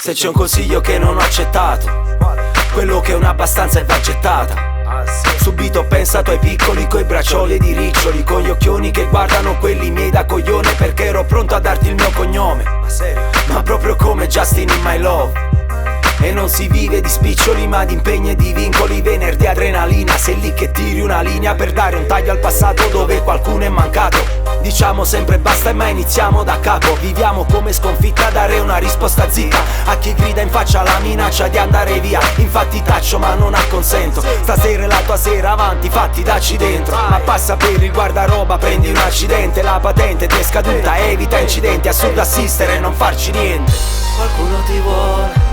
Se c'è un consiglio che non ho accettato, quello che non abbastanza è va gettata. Subito ho pensato ai piccoli coi braccioli ed i riccioli, con gli occhioni che guardano quelli miei da coglione, perché ero pronto a darti il mio cognome, ma proprio come Justin in My Love. E non si vive di spiccioli ma di impegni e di vincoli. Venerdì adrenalina, sei lì che tiri una linea per dare un taglio al passato dove qualcuno è mancato. Diciamo sempre basta e mai iniziamo da capo. Viviamo come sconfitta, dare una risposta zitta a chi grida in faccia la minaccia di andare via. Infatti taccio ma non acconsento, stasera è la tua sera, avanti fatti dacci dentro. Ma passa per il guardaroba, prendi un accidente, la patente ti è scaduta, evita incidenti. Assurdo assistere e non farci niente. Qualcuno ti vuole,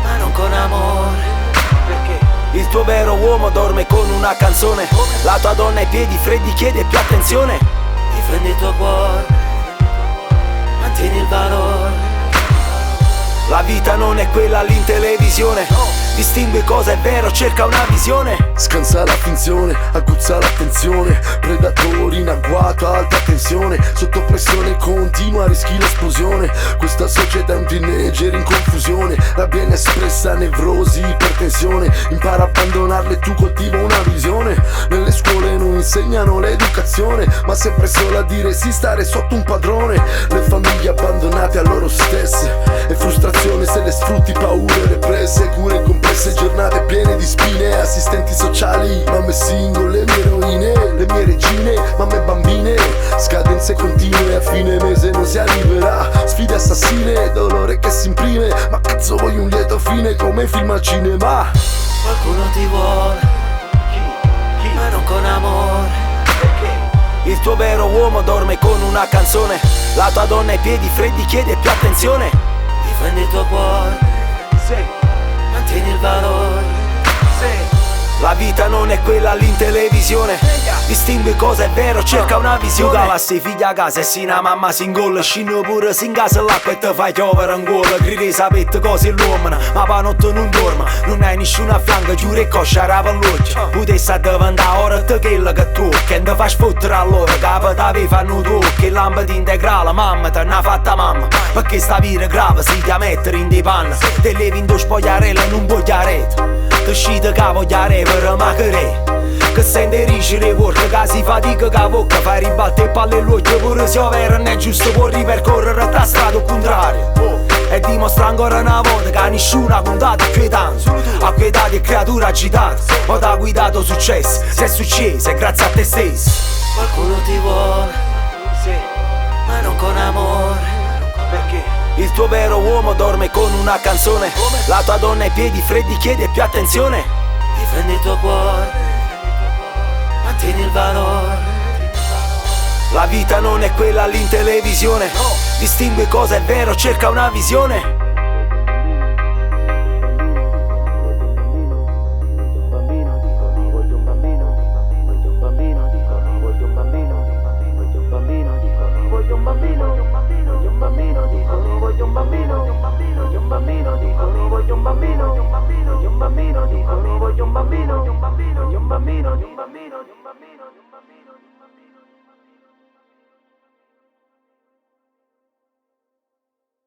ma non con amore. Perché? Il tuo vero uomo dorme con una canzone. La tua donna ai piedi freddi chiede più attenzione. Difendi il tuo cuore, mantieni il valore. La vita non è quella lì in televisione. Distingui cosa è vero, cerca una visione. Scansa la finzione, aguzza l'attenzione. Predatori in agguato a alta tensione. Sotto pressione continua, rischi l'esplosione. Questa società è un teenager in confusione. Rabbia inespressa, nevrosi, ipertensione. Impara a abbandonarle, tu coltiva una visione. Nelle scuole non insegnano l'educazione, ma sempre solo a dire sì stare sotto un padrone. Le famiglie abbandonate a loro stesse e frustrazione se le sfrutti, paure represse, cure complesse, giornate piene di spine. Assistenti sociali, mamme single, le mie eroine, le mie regine, mamme bambine. Scadenze continue, a fine mese non si arriverà. Sfide assassine, dolore che si imprime. Ma cazzo vuoi un lieto fine come film al cinema? Qualcuno ti vuole, ma non con amore. Il tuo vero uomo dorme con una canzone. La tua donna ai piedi freddi chiede più attenzione. Difendi il tuo cuore, mantieni il valore. La vita non è quella lì in televisione. Distingui cosa è vero, cerca una visione. Tu calassi figlia a casa e si una mamma si ingolla. Scino pure si in casa l'acqua e te fai piovere in gola. Gridi sapete cose l'uomo, ma pa notte non dorma. Non hai nessuno a fianco, giuro e coscia la palloccia. Potessi a diventare ora te quella che tocca. E te fai sfottere allora, capo t'avevi fanno tu. Che lampada integrale, mamma te n'ha fatta mamma. Perché sta vita grave si ti a mettere in di panna. Te levi in due spogliarelle e non vogliarete. Te scite che vogliare per macare. Che sente ricere corte, che si fatica che bocca. Fai ribatte e palle all'occhio pure se ovvero non è giusto. Può ripercorrere tra strada contraria. E dimostra ancora una volta che nessuno ha puntato acquietando. Acquietati e creature agitate. Ma t'ha guidato successo, se è successo è grazie a te stesso. Qualcuno ti vuole, ma non con amore. Perché? Il tuo vero uomo dorme con una canzone. La tua donna ai piedi freddi chiede più attenzione. Difendi il tuo cuore, mantieni il valore. La vita non è quella lì in televisione. Distingui cosa è vero, cerca una visione. Voglio un bambino.